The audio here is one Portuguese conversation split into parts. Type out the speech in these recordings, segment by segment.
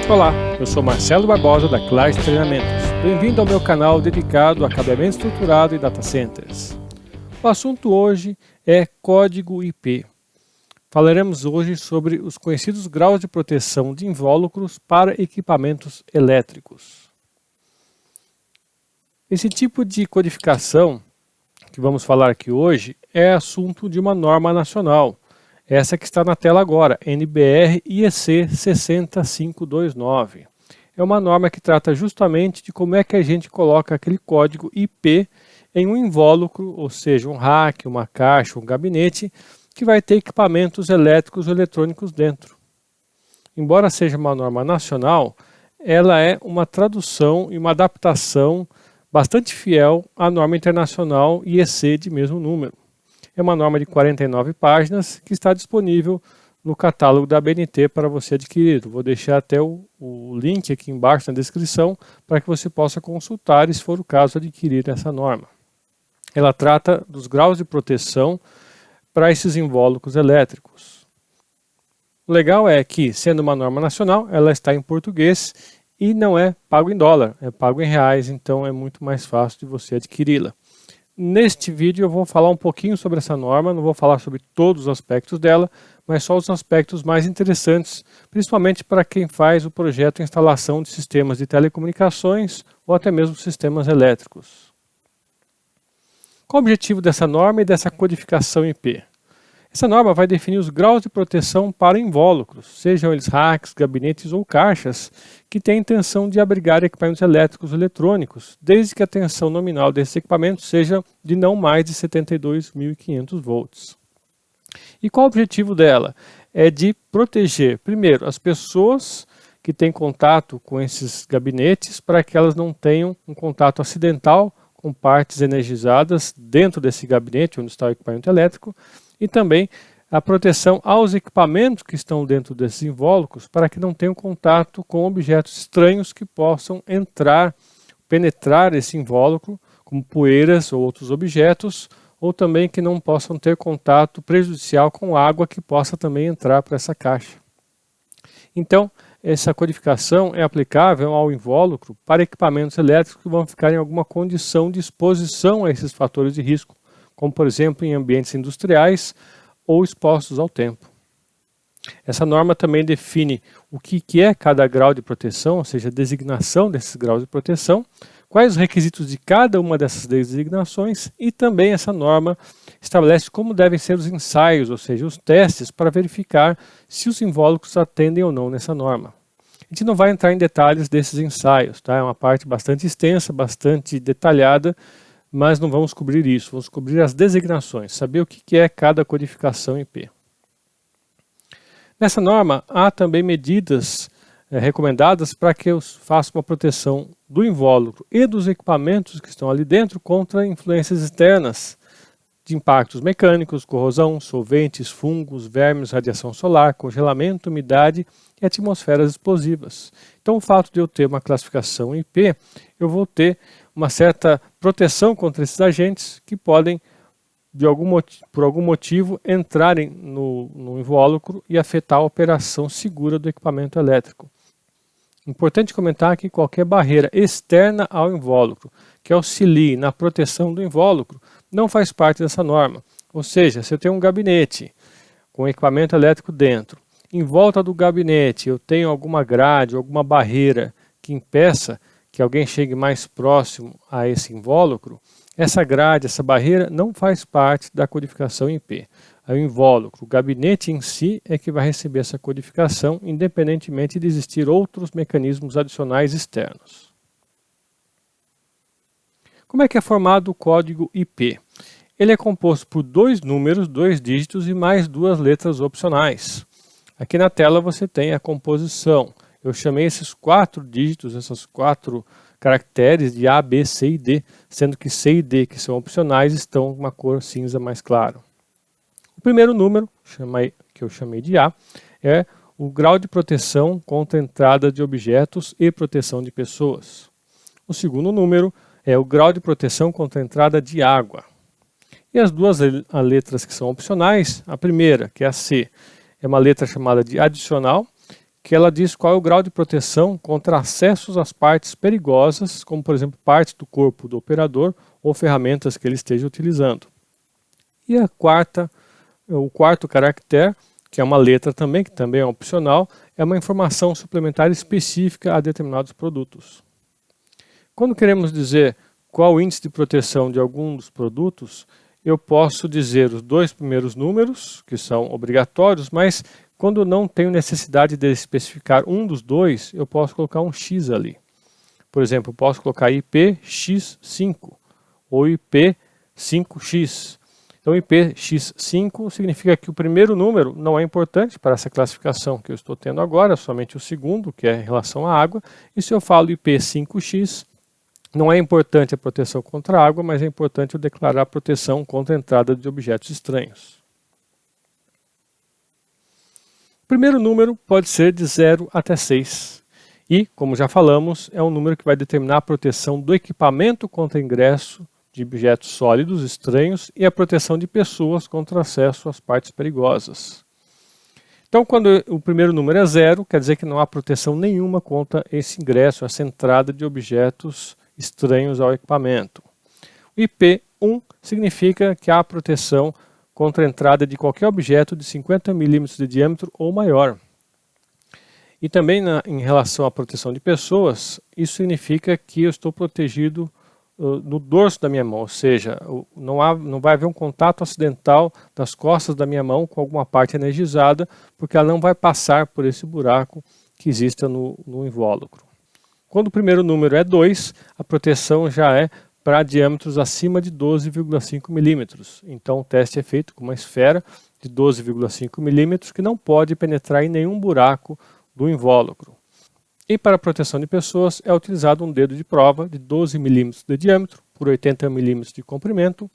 Olá, eu sou Marcelo Barbosa da Class Treinamentos. Bem-vindo ao meu canal dedicado a cabeamento estruturado e data centers. O assunto hoje é código IP. Falaremos hoje sobre os conhecidos graus de proteção de invólucros para equipamentos elétricos. Esse tipo de codificação que vamos falar aqui hoje é assunto de uma norma nacional. Essa que está na tela agora, NBR IEC 60529. É uma norma que trata justamente de como é que a gente coloca aquele código IP em um invólucro, ou seja, um rack, uma caixa, um gabinete, que vai ter equipamentos elétricos ou eletrônicos dentro. Embora seja uma norma nacional, ela é uma tradução e uma adaptação bastante fiel à norma internacional IEC de mesmo número. É uma norma de 49 páginas que está disponível no catálogo da ABNT para você adquirir. Vou deixar até o link aqui embaixo na descrição para que você possa consultar e, se for o caso, adquirir essa norma. Ela trata dos graus de proteção para esses invólucros elétricos. O legal é que, sendo uma norma nacional, ela está em português e não é pago em dólar, é pago em reais, então é muito mais fácil de você adquiri-la. Neste vídeo eu vou falar um pouquinho sobre essa norma, não vou falar sobre todos os aspectos dela, mas só os aspectos mais interessantes, principalmente para quem faz o projeto de instalação de sistemas de telecomunicações ou até mesmo sistemas elétricos. Qual o objetivo dessa norma e dessa codificação IP? Essa norma vai definir os graus de proteção para invólucros, sejam eles racks, gabinetes ou caixas, que têm a intenção de abrigar equipamentos elétricos ou eletrônicos, desde que a tensão nominal desses equipamentos seja de não mais de 72.500 volts. E qual o objetivo dela? É de proteger, primeiro, as pessoas que têm contato com esses gabinetes para que elas não tenham um contato acidental com partes energizadas dentro desse gabinete onde está o equipamento elétrico, e também a proteção aos equipamentos que estão dentro desses invólucros para que não tenham contato com objetos estranhos que possam penetrar esse invólucro, como poeiras ou outros objetos, ou também que não possam ter contato prejudicial com água que possa também entrar para essa caixa. Então, essa codificação é aplicável ao invólucro para equipamentos elétricos que vão ficar em alguma condição de exposição a esses fatores de risco, como por exemplo em ambientes industriais ou expostos ao tempo. Essa norma também define o que é cada grau de proteção, ou seja, a designação desses graus de proteção, quais os requisitos de cada uma dessas designações, e também essa norma estabelece como devem ser os ensaios, ou seja, os testes para verificar se os invólucros atendem ou não nessa norma. A gente não vai entrar em detalhes desses ensaios, tá? É uma parte bastante extensa, bastante detalhada, mas não vamos cobrir isso, vamos cobrir as designações, saber o que é cada codificação IP. Nessa norma, há também medidas recomendadas para que eu faça uma proteção do invólucro e dos equipamentos que estão ali dentro contra influências externas de impactos mecânicos, corrosão, solventes, fungos, vermes, radiação solar, congelamento, umidade e atmosferas explosivas. Então, o fato de eu ter uma classificação IP, eu vou ter uma certa proteção contra esses agentes que podem, por algum motivo, entrarem no invólucro e afetar a operação segura do equipamento elétrico. Importante comentar que qualquer barreira externa ao invólucro que auxilie na proteção do invólucro não faz parte dessa norma. Ou seja, se eu tenho um gabinete com equipamento elétrico dentro, em volta do gabinete eu tenho alguma grade, alguma barreira que impeça que alguém chegue mais próximo a esse invólucro, essa grade, essa barreira não faz parte da codificação IP. O invólucro, o gabinete em si é que vai receber essa codificação, independentemente de existir outros mecanismos adicionais externos. Como é que é formado o código IP? Ele é composto por 2 números, 2 dígitos e mais 2 letras opcionais. Aqui na tela você tem a composição. Eu chamei esses 4 dígitos, esses 4 caracteres de A, B, C e D, sendo que C e D, que são opcionais, estão com uma cor cinza mais clara. O primeiro número, que eu chamei de A, é o grau de proteção contra a entrada de objetos e proteção de pessoas. O segundo número é o grau de proteção contra a entrada de água. E as 2 letras que são opcionais, a primeira, que é a C, é uma letra chamada de adicional, que ela diz qual é o grau de proteção contra acessos às partes perigosas, como por exemplo partes do corpo do operador ou ferramentas que ele esteja utilizando. E o quarto caractere, que é uma letra também, que também é opcional, é uma informação suplementar específica a determinados produtos. Quando queremos dizer qual o índice de proteção de algum dos produtos, eu posso dizer os dois primeiros números, que são obrigatórios, mas quando não tenho necessidade de especificar um dos dois, eu posso colocar um X ali. Por exemplo, eu posso colocar IPX5 ou IP5X. Então, IPX5 significa que o primeiro número não é importante para essa classificação que eu estou tendo agora, somente o segundo, que é em relação à água. E se eu falo IP5X, não é importante a proteção contra a água, mas é importante eu declarar a proteção contra a entrada de objetos estranhos. O primeiro número pode ser de 0 até 6. E, como já falamos, é um número que vai determinar a proteção do equipamento contra ingresso de objetos sólidos estranhos e a proteção de pessoas contra acesso às partes perigosas. Então, quando o primeiro número é 0, quer dizer que não há proteção nenhuma contra esse ingresso, essa entrada de objetos estranhos ao equipamento. O IP1 significa que há proteção contra a entrada de qualquer objeto de 50 mm de diâmetro ou maior. E também em relação à proteção de pessoas, isso significa que eu estou protegido no dorso da minha mão, ou seja, não vai haver um contato acidental das costas da minha mão com alguma parte energizada, porque ela não vai passar por esse buraco que exista no invólucro. Quando o primeiro número é 2, a proteção já é para diâmetros acima de 12,5 milímetros. Então o teste é feito com uma esfera de 12,5 milímetros que não pode penetrar em nenhum buraco do invólucro. E para a proteção de pessoas é utilizado um dedo de prova de 12 milímetros de diâmetro por 80 milímetros de comprimento.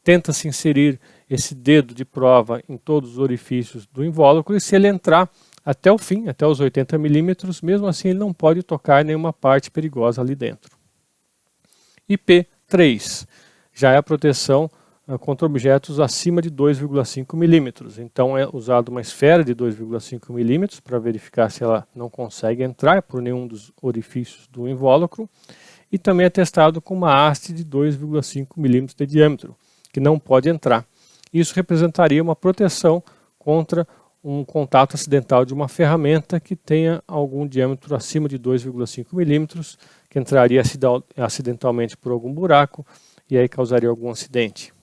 Tenta-se inserir esse dedo de prova em todos os orifícios do invólucro e se ele entrar até o fim, até os 80 milímetros, mesmo assim ele não pode tocar nenhuma parte perigosa ali dentro. IP3 já é a proteção contra objetos acima de 2,5 milímetros. Então é usado uma esfera de 2,5 milímetros para verificar se ela não consegue entrar por nenhum dos orifícios do invólucro. E também é testado com uma haste de 2,5 milímetros de diâmetro, que não pode entrar. Isso representaria uma proteção contra um contato acidental de uma ferramenta que tenha algum diâmetro acima de 2,5 milímetros, que entraria acidentalmente por algum buraco e aí causaria algum acidente.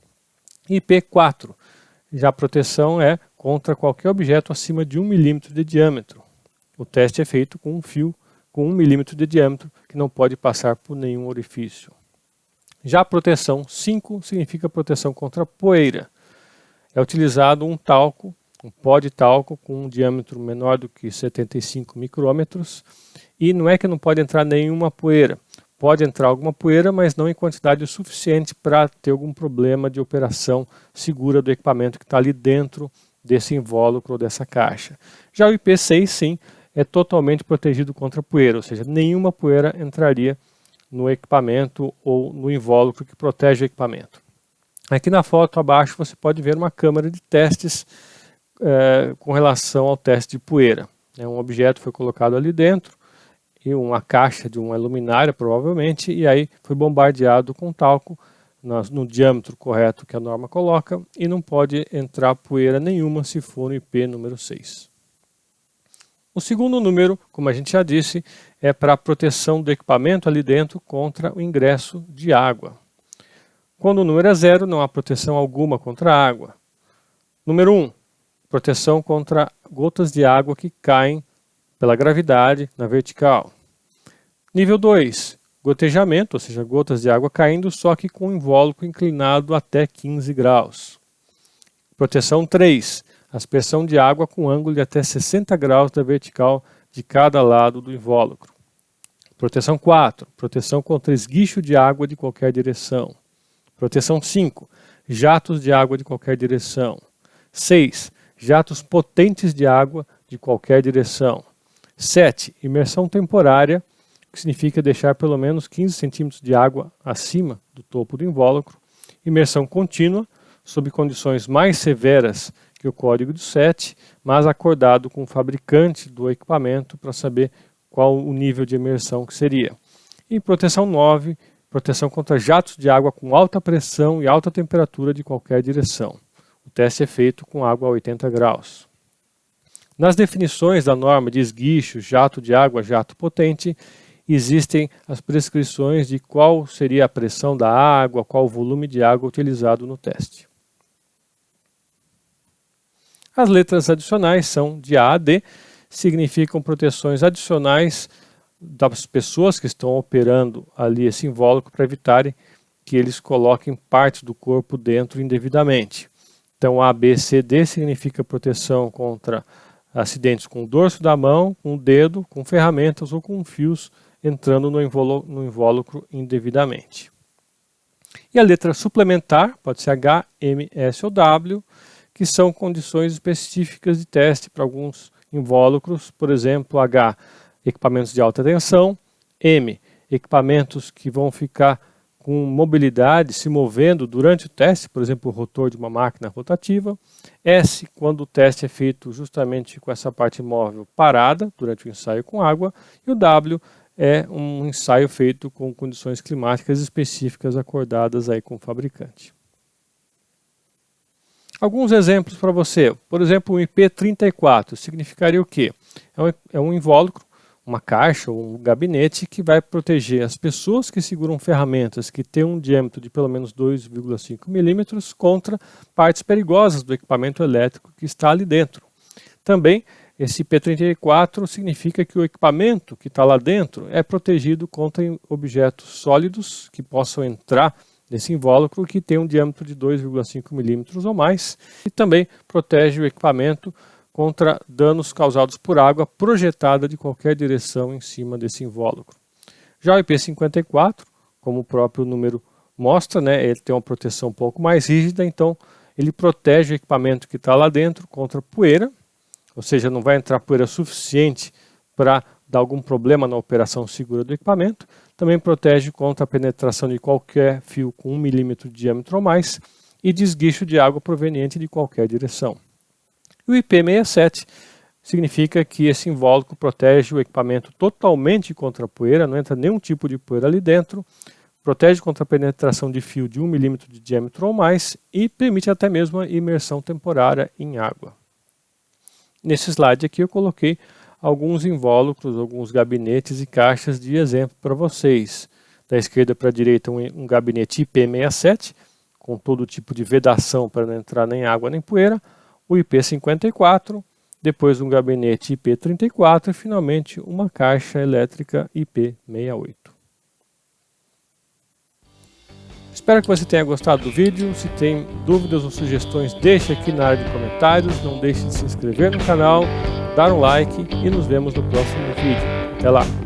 IP4, já a proteção é contra qualquer objeto acima de 1 milímetro de diâmetro. O teste é feito com um fio com 1 milímetro de diâmetro que não pode passar por nenhum orifício. Já a proteção 5 significa proteção contra poeira. É utilizado um pó de talco com um diâmetro menor do que 75 micrômetros e não é que não pode entrar nenhuma poeira. Pode entrar alguma poeira, mas não em quantidade suficiente para ter algum problema de operação segura do equipamento que está ali dentro desse invólucro ou dessa caixa. Já o IP6, sim, é totalmente protegido contra poeira, ou seja, nenhuma poeira entraria no equipamento ou no invólucro que protege o equipamento. Aqui na foto abaixo você pode ver uma câmara de testes com relação ao teste de poeira. Um objeto foi colocado ali dentro, e uma caixa de uma luminária provavelmente, e aí foi bombardeado com talco no diâmetro correto que a norma coloca, e não pode entrar poeira nenhuma se for no IP número 6. O segundo número, como a gente já disse, é para a proteção do equipamento ali dentro contra o ingresso de água. Quando o número é 0, não há proteção alguma contra a água. Número 1, proteção contra gotas de água que caem pela gravidade na vertical. Nível 2, gotejamento, ou seja, gotas de água caindo, só que com o invólucro inclinado até 15 graus. Proteção 3, aspersão de água com ângulo de até 60 graus da vertical de cada lado do invólucro. Proteção 4, proteção contra esguicho de água de qualquer direção. Proteção 5, jatos de água de qualquer direção. 6, jatos potentes de água de qualquer direção. 7, imersão temporária, que significa deixar pelo menos 15 centímetros de água acima do topo do invólucro. Imersão contínua, sob condições mais severas que que o código do set, mas acordado com o fabricante do equipamento para saber qual o nível de imersão que seria. E proteção 9, proteção contra jatos de água com alta pressão e alta temperatura de qualquer direção. O teste é feito com água a 80 graus. Nas definições da norma de esguicho, jato de água, jato potente, existem as prescrições de qual seria a pressão da água, qual o volume de água utilizado no teste. As letras adicionais são de A a D, significam proteções adicionais das pessoas que estão operando ali esse invólucro para evitarem que eles coloquem partes do corpo dentro indevidamente. Então A, B, C, D significa proteção contra acidentes com o dorso da mão, com o dedo, com ferramentas ou com fios entrando no invólucro indevidamente. E a letra suplementar pode ser H, M, S ou W, que são condições específicas de teste para alguns invólucros, por exemplo, H, equipamentos de alta tensão, M, equipamentos que vão ficar com mobilidade, se movendo durante o teste, por exemplo, o rotor de uma máquina rotativa, S, quando o teste é feito justamente com essa parte móvel parada, durante o ensaio com água, e o W é um ensaio feito com condições climáticas específicas acordadas aí com o fabricante. Alguns exemplos para você. Por exemplo, o IP34 significaria o quê? É um invólucro, uma caixa ou um gabinete que vai proteger as pessoas que seguram ferramentas que têm um diâmetro de pelo menos 2,5 milímetros contra partes perigosas do equipamento elétrico que está ali dentro. Também, esse IP34 significa que o equipamento que está lá dentro é protegido contra objetos sólidos que possam entrar nesse invólucro que tem um diâmetro de 2,5 milímetros ou mais, e também protege o equipamento contra danos causados por água projetada de qualquer direção em cima desse invólucro. Já o IP54, como o próprio número mostra, ele tem uma proteção um pouco mais rígida, então ele protege o equipamento que está lá dentro contra poeira, ou seja, não vai entrar poeira suficiente para dar algum problema na operação segura do equipamento. Também protege contra a penetração de qualquer fio com 1 milímetro de diâmetro ou mais e de esguicho de água proveniente de qualquer direção. E o IP67 significa que esse invólucro protege o equipamento totalmente contra a poeira, não entra nenhum tipo de poeira ali dentro, protege contra a penetração de fio de 1 milímetro de diâmetro ou mais e permite até mesmo a imersão temporária em água. Nesse slide aqui eu coloquei alguns invólucros, alguns gabinetes e caixas de exemplo para vocês. Da esquerda para a direita um gabinete IP67, com todo tipo de vedação para não entrar nem água nem poeira, o IP54, depois um gabinete IP34 e finalmente uma caixa elétrica IP68. Espero que você tenha gostado do vídeo. Se tem dúvidas ou sugestões, deixe aqui na área de comentários. Não deixe de se inscrever no canal, dar um like e nos vemos no próximo vídeo. Até lá!